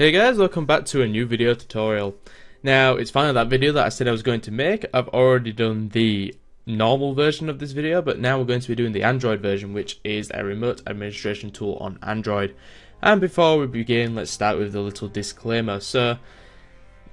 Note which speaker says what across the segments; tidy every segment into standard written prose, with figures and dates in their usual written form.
Speaker 1: Hey guys, welcome back to a new video tutorial. Now, it's finally that video that I said I was going to make. I've already done the normal version of this video, but now we're going to be doing the Android version, which is a remote administration tool on Android. And before we begin, let's start with a little disclaimer. So,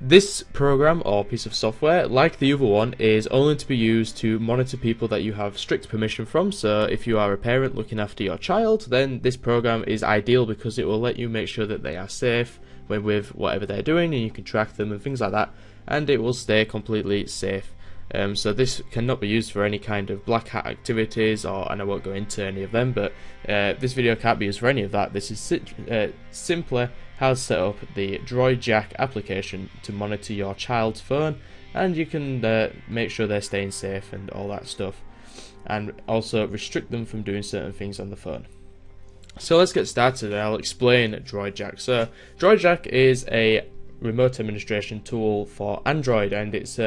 Speaker 1: this program or piece of software, like the other one, is only to be used to monitor people that you have strict permission from. So if you are a parent looking after your child, then this program is ideal because it will let you make sure that they are safe with whatever they're doing, and you can track them and things like that, and it will stay completely safe. So this cannot be used for any kind of black hat activities, and I won't go into any of them, but this video can't be used for any of that. This is simply how to set up the DroidJack application to monitor your child's phone, and you can make sure they're staying safe and all that stuff, and also restrict them from doing certain things on the phone. So let's get started and I'll explain DroidJack. So DroidJack is a remote administration tool for Android, and it's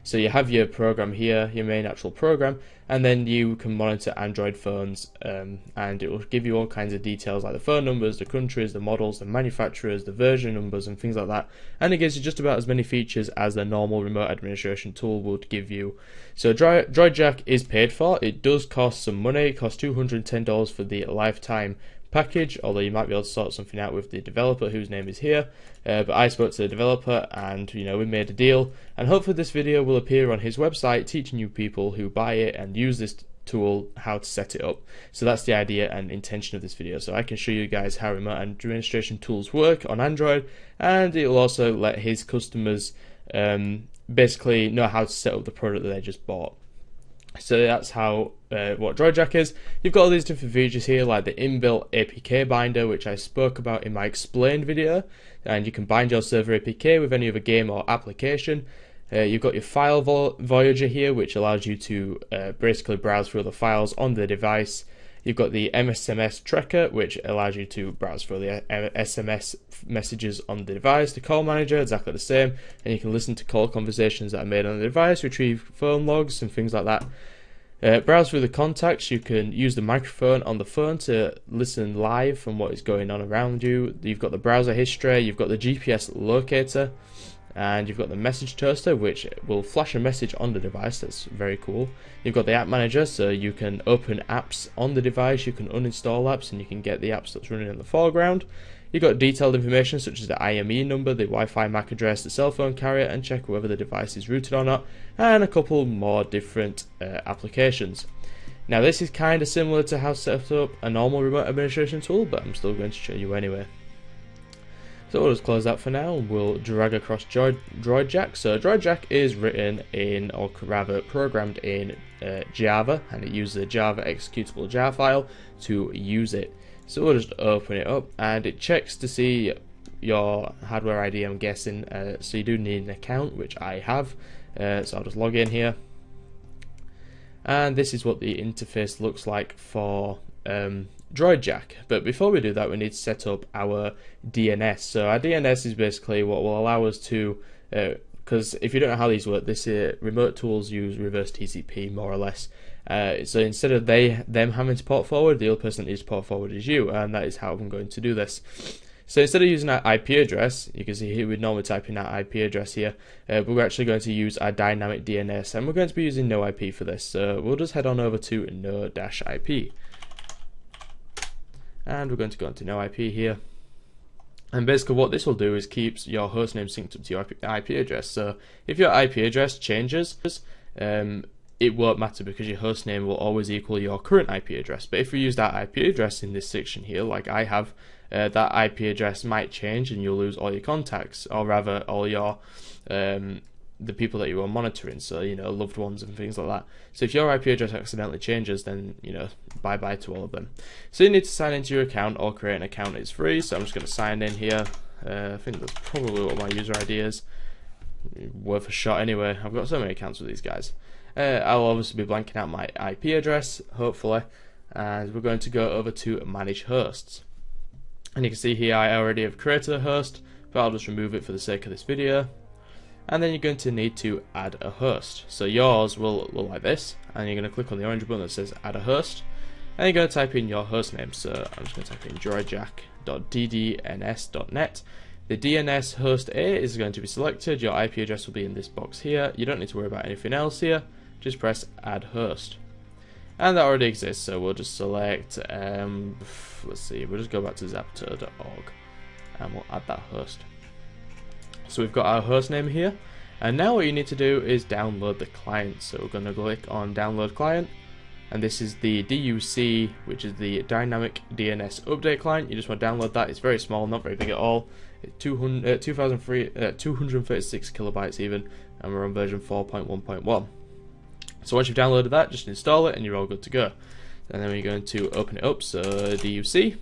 Speaker 1: so you have your program here, your main actual program, and then you can monitor Android phones, and it will give you all kinds of details like the phone numbers, the countries, the models, the manufacturers, the version numbers, and things like that. And it gives you just about as many features as the normal remote administration tool would give you. So DroidJack is paid for. It does cost some money. It costs $210 for the lifetime package, although you might be able to sort something out with the developer whose name is here, but I spoke to the developer and we made a deal, and hopefully this video will appear on his website teaching you people who buy it and use this tool how to set it up. So that's the idea and intention of this video, so I can show you guys how remote administration tools work on Android, and it will also let his customers basically know how to set up the product that they just bought. So that's how what DroidJack is. You've got all these different features here, like the inbuilt APK binder, which I spoke about in my explained video, and you can bind your server APK with any other game or application. You've got your file voyager here, which allows you to basically browse through the files on the device. You've got the SMS tracker, which allows you to browse through the SMS messages on the device. The call manager, exactly the same, and you can listen to call conversations that are made on the device, retrieve phone logs and things like that. Browse through the contacts. You can use the microphone on the phone to listen live from what is going on around you. You've got the browser history, you've got the GPS locator, and you've got the message toaster, which will flash a message on the device. That's very cool. You've got the app manager, so you can open apps on the device, you can uninstall apps, and you can get the apps that's running in the foreground. You've got detailed information such as the IME number, the Wi-Fi MAC address, the cell phone carrier, and check whether the device is rooted or not, and a couple more different applications. Now this is kind of similar to how to set up a normal remote administration tool, but I'm still going to show you anyway. So we'll just close that for now, and we'll drag across DroidJack. So DroidJack is written in, or rather programmed in Java, and it uses a Java executable jar file to use it. So we'll just open it up, and it checks to see your hardware ID, I'm guessing, so you do need an account, which I have, so I'll just log in here. And this is what the interface looks like for DroidJack. But before we do that, we need to set up our DNS. So our DNS is basically what will allow us to, because if you don't know how these work, this remote tools use reverse TCP more or less. So instead of them having to port forward, the other person that needs to port forward is you, and that is how I'm going to do this. So instead of using our IP address, you can see here we'd normally type in our IP address here, but we're actually going to use our dynamic DNS, and we're going to be using no IP for this. So we'll just head on over to no-IP, and we're going to go into no IP here. And basically what this will do is keeps your hostname synced up to your IP address. So if your IP address changes, it won't matter because your hostname will always equal your current IP address. But if we use that IP address in this section here, like I have, that IP address might change and you'll lose all your contacts, or rather all your the people that you are monitoring, so loved ones and things like that. So if your IP address accidentally changes, then bye bye to all of them. So you need to sign into your account or create an account. It's free, so I'm just going to sign in here. I think that's probably what my user ID is. Worth a shot anyway. I've got so many accounts with these guys. I'll obviously be blanking out my IP address, hopefully, and we're going to go over to manage hosts. And you can see here I already have created a host, but I'll just remove it for the sake of this video. And then you're going to need to add a host. So yours will look like this, and you're going to click on the orange button that says add a host, and you're going to type in your host name. So I'm just going to type in droidjack.ddns.net. The DNS host A is going to be selected. Your IP address will be in this box here. You don't need to worry about anything else here. Just press add host. And that already exists, so we'll just select, let's see, we'll just go back to zapter.org and we'll add that host. So we've got our host name here, and now what you need to do is download the client. So we're going to click on download client, and this is the DUC, which is the dynamic DNS update client. You just want to download that. It's very small, not very big at all. It's 236 kilobytes even, and we're on version 4.1.1. So once you've downloaded that, just install it and you're all good to go. And then we're going to open it up, so DUC,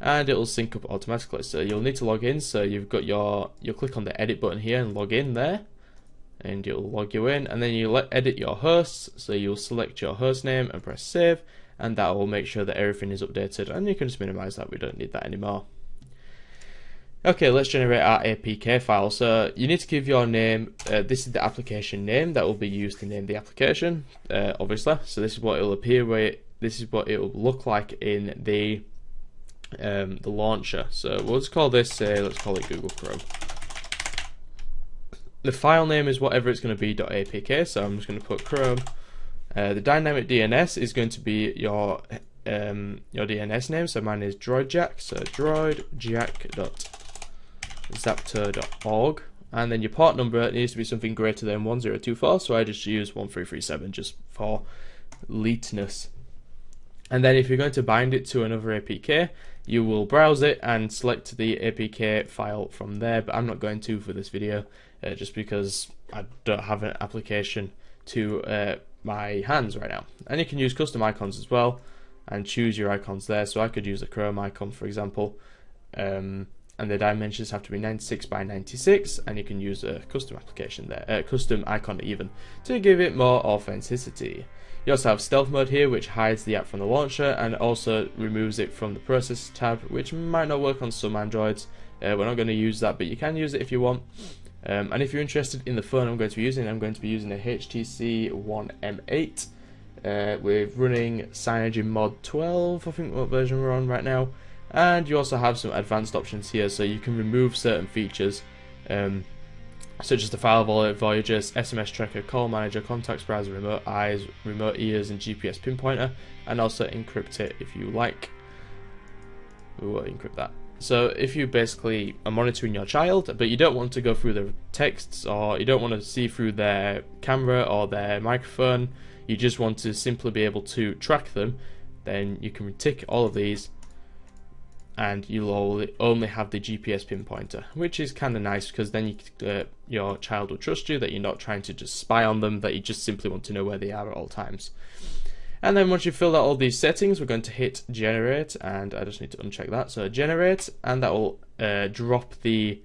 Speaker 1: and it will sync up automatically. So you'll need to log in, so you've got you'll click on the edit button here and log in there, and it'll log you in, and then you edit your hosts, so you'll select your host name and press save, and that will make sure that everything is updated, and you can just minimize that, we don't need that anymore. Okay, let's generate our APK file. So you need to give your name, this is the application name that will be used to name the application, obviously. So this is what it'll appear with, this is what it will look like in the launcher. So we'll just call this, let's call it Google Chrome. The file name is whatever it's going to be .apk, so I'm just going to put Chrome. The dynamic DNS is going to be your DNS name, so mine is DroidJack, so droidjack.zapter.org, and then your port number needs to be something greater than 1024, so I just use 1337 just for neatness. And then if you're going to bind it to another APK, you will browse it and select the APK file from there, but I'm not going to for this video, just because I don't have an application to my hands right now. And you can use custom icons as well and choose your icons there. So I could use a Chrome icon, for example, and the dimensions have to be 96 by 96, and you can use a custom application there, custom icon even, to give it more authenticity. You also have stealth mode here, which hides the app from the launcher and also removes it from the process tab, which might not work on some Androids. We're not going to use that, but you can use it if you want. And if you're interested in the phone I'm going to be using a HTC One M8 with running CyanogenMod 12, I think what version we're on right now. And you also have some advanced options here, so you can remove certain features, such as the file voyagers, SMS tracker, call manager, contacts browser, remote eyes, remote ears, and GPS pinpointer, and also encrypt it if you like. We will encrypt that. So if you basically are monitoring your child, but you don't want to go through the texts, or you don't want to see through their camera or their microphone, you just want to simply be able to track them, then you can tick all of these, and you'll only have the GPS pinpointer, which is kind of nice, because then your child will trust you, that you're not trying to just spy on them, that you just simply want to know where they are at all times. And then once you've filled out all these settings, we're going to hit generate, and I just need to uncheck that. So generate, and that will drop the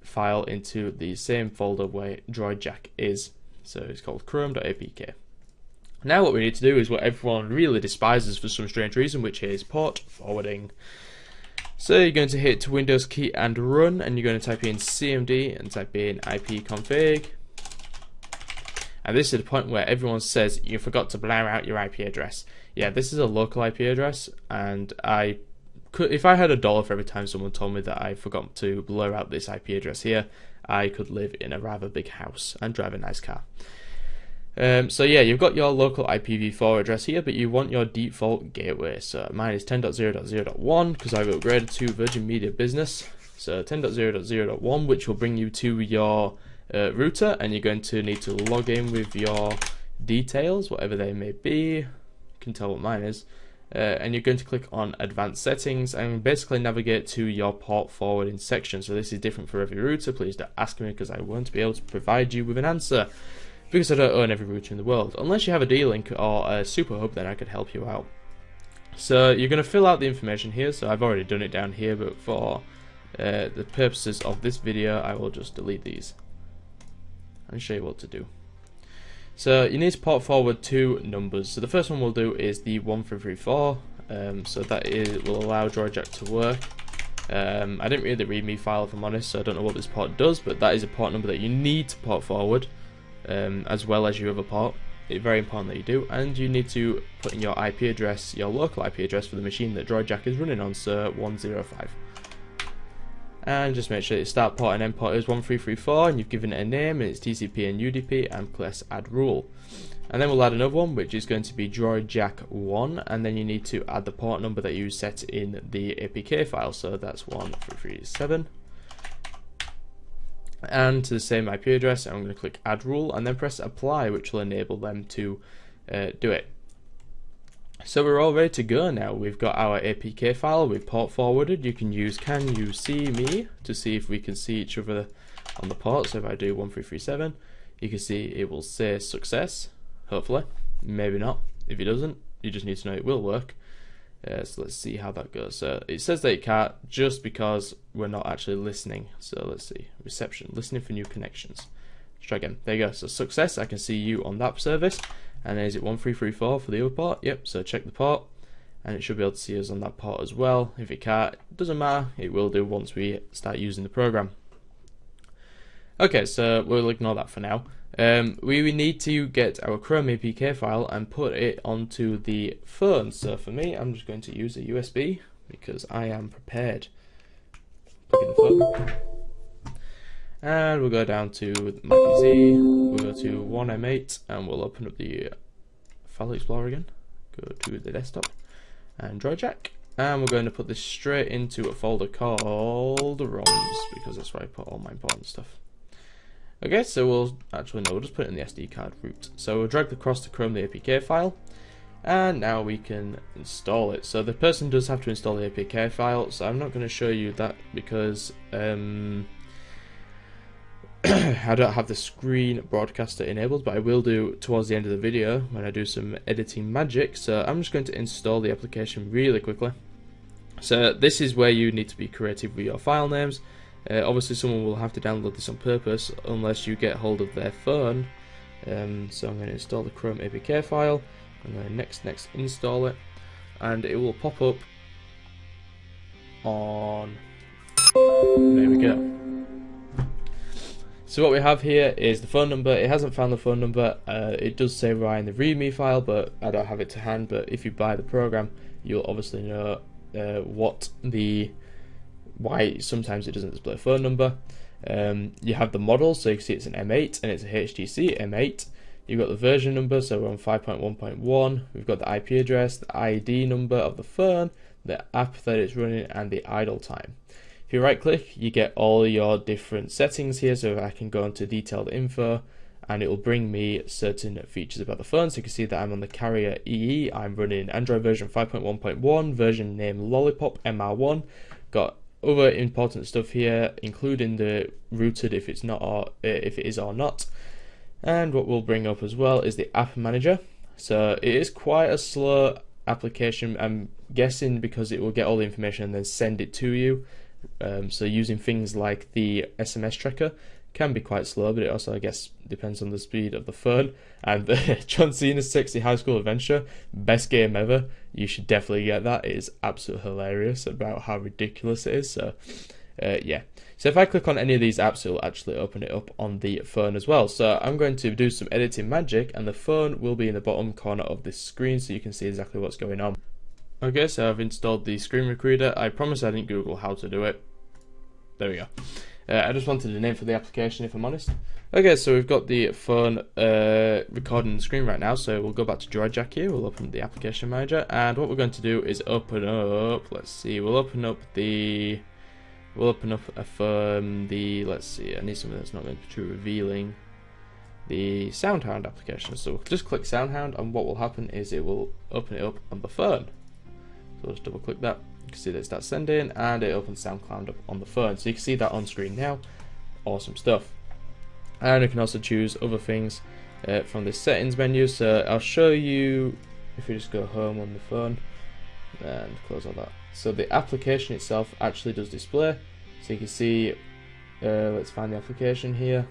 Speaker 1: file into the same folder where DroidJack is. So it's called chrome.apk. Now what we need to do is what everyone really despises for some strange reason, which is port forwarding. So you're going to hit Windows key and run, and you're going to type in cmd and type in ipconfig. And this is the point where everyone says you forgot to blur out your IP address. Yeah, this is a local IP address, and if I had $1 for every time someone told me that I forgot to blur out this IP address here, I could live in a rather big house and drive a nice car. So yeah, you've got your local IPv4 address here, but you want your default gateway. So mine is 10.0.0.1 because I've upgraded to Virgin Media Business. So 10.0.0.1, which will bring you to your router, and you're going to need to log in with your details, whatever they may be. You can tell what mine is. And you're going to click on Advanced Settings and basically navigate to your port forwarding section. So this is different for every router. Please don't ask me, because I won't be able to provide you with an answer, because I don't own every router in the world. Unless you have a D-Link or a Superhub, then I could help you out. So you're going to fill out the information here. So I've already done it down here, but for the purposes of this video, I will just delete these and show you what to do. So you need to port forward 2 numbers. So the first one we'll do is the 1334. So that will allow DroidJack to work. I didn't read the README file, if I'm honest, so I don't know what this port does, but that is a port number that you need to port forward, as well as your other port. It's very important that you do, and you need to put in your IP address, your local IP address for the machine that DroidJack is running on, so 105. and just make sure your start port and end port is 1334, and you've given it a name, and it's TCP and UDP, and press add rule. And then we'll add another one, which is going to be DroidJack 1, and then you need to add the port number that you set in the APK file, so that's 1337. And to the same IP address, I'm going to click add rule and then press apply, which will enable them to do it. So we're all ready to go now. We've got our APK file, we've port forwarded. You can use can you see me to see if we can see each other on the port. So if I do 1337, you can see it will say success, hopefully, maybe not. If it doesn't, you just need to know it will work. So let's see how that goes. So it says that it can't just because we're not actually listening. So let's see, reception, listening for new connections. Let's try again. There you go. So success, I can see you on that service. And then is it 1334 for the other port? Yep, so check the port. And it should be able to see us on that port as well. If it can't, it doesn't matter. It will do once we start using the program. Okay, so we'll ignore that for now. We need to get our Chrome APK file and put it onto the phone. So for me, I'm just going to use a USB because I am prepared. Plug in the phone. And we'll go down to my PC, we'll go to 1M8 and we'll open up the File Explorer again. Go to the desktop and DroidJack. And we're going to put this straight into a folder called ROMs because that's where I put all my important stuff. Okay, so we'll just put it in the SD card root. So we'll drag across to Chrome the APK file, and now we can install it. So the person does have to install the APK file, so I'm not going to show you that because I don't have the screen broadcaster enabled, but I will do towards the end of the video when I do some editing magic. So I'm just going to install the application really quickly. So this is where you need to be creative with your file names. Obviously someone will have to download this on purpose unless you get hold of their phone. So I'm going to install the Chrome APK file. I'm going to next install it, and it will pop up on, there we go. So what we have here is the phone number. It hasn't found the phone number. It does say right in the README file, but I don't have it to hand. But if you buy the program, you'll obviously know why sometimes it doesn't display a phone number. You have the model, so you can see it's an M8 and it's a HTC M8. You've got the version number, so we're on 5.1.1. We've got the IP address, the ID number of the phone, the app that it's running, and the idle time. If you right click, you get all your different settings here, so I can go into detailed info and it will bring me certain features about the phone. So you can see that I'm on the carrier EE, I'm running Android version 5.1.1, version name Lollipop MR1. Got other important stuff here, including the rooted if it's not or if it is or not. And what we'll bring up as well is the app manager. So it is quite a slow application, I'm guessing because it will get all the information and then send it to you. So using things like the SMS tracker can be quite slow, but it also, I guess, depends on the speed of the phone. And John Cena's Sexy High School Adventure, best game ever. You should definitely get that. It is absolutely hilarious about how ridiculous it is. So yeah. So if I click on any of these apps, it will actually open it up on the phone as well. So I'm going to do some editing magic, and the phone will be in the bottom corner of this screen, so you can see exactly what's going on. Okay, so I've installed the screen recorder. I promise I didn't Google how to do it. There we go. I just wanted a name for the application, if I'm honest. Okay, so we've got the phone recording the screen right now, so we'll go back to DroidJack here. We'll open the application manager, and what we're going to do is open up, let's see, we'll open up a phone, let's see, I need something that's not going to be too revealing. The SoundHound application. So we'll just click SoundHound, and what will happen is it will open it up on the phone. So let's double click that. You can see that it starts sending, and it opens SoundCloud up on the phone. So you can see that on screen now. Awesome stuff. And you can also choose other things from the settings menu. So I'll show you if we just go home on the phone and close all that. So the application itself actually does display. So you can see, let's find the application here.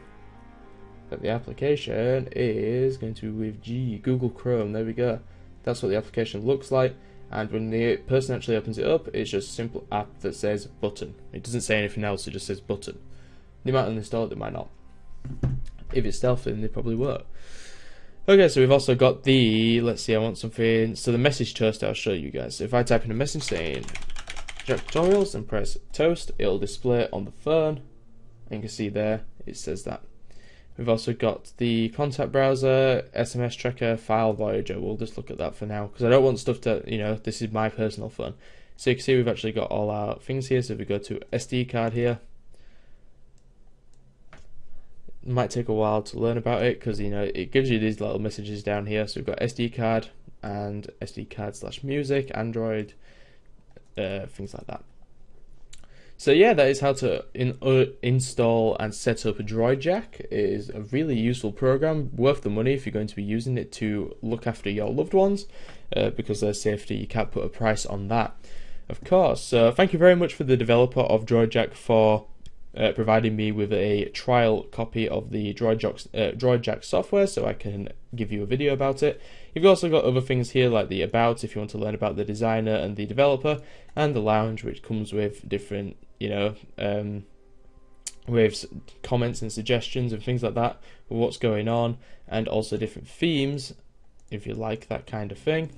Speaker 1: That the application is going to be with Google Chrome. There we go. That's what the application looks like. And when the person actually opens it up, it's just a simple app that says button. It doesn't say anything else, it just says button. They might uninstall it, they might not. If it's stealthy, then they probably won't. Okay, so we've also got the, let's see, I want something, so the message toast I'll show you guys. So if I type in a message saying, Jack tutorials and press toast, it'll display on the phone, and you can see there it says that. We've also got the contact browser, SMS tracker, file voyager. We'll just look at that for now because I don't want stuff to, this is my personal phone. So you can see we've actually got all our things here. So if we go to SD card here, it might take a while to learn about it because it gives you these little messages down here. So we've got SD card and SD card / music, Android, things like that. So yeah, that is how to install and set up a DroidJack. It is a really useful program, worth the money if you're going to be using it to look after your loved ones, because their safety, you can't put a price on that, of course. So thank you very much for the developer of DroidJack for providing me with a trial copy of the DroidJack software so I can give you a video about it. You've also got other things here like the about if you want to learn about the designer and the developer, and the lounge which comes with different with comments and suggestions and things like that with what's going on, and also different themes if you like that kind of thing,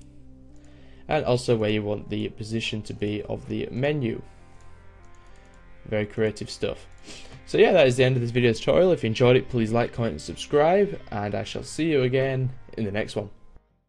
Speaker 1: and also where you want the position to be of the menu. Very creative stuff. So yeah, that is the end of this video tutorial. If you enjoyed it, please like, comment and subscribe, and I shall see you again in the next one.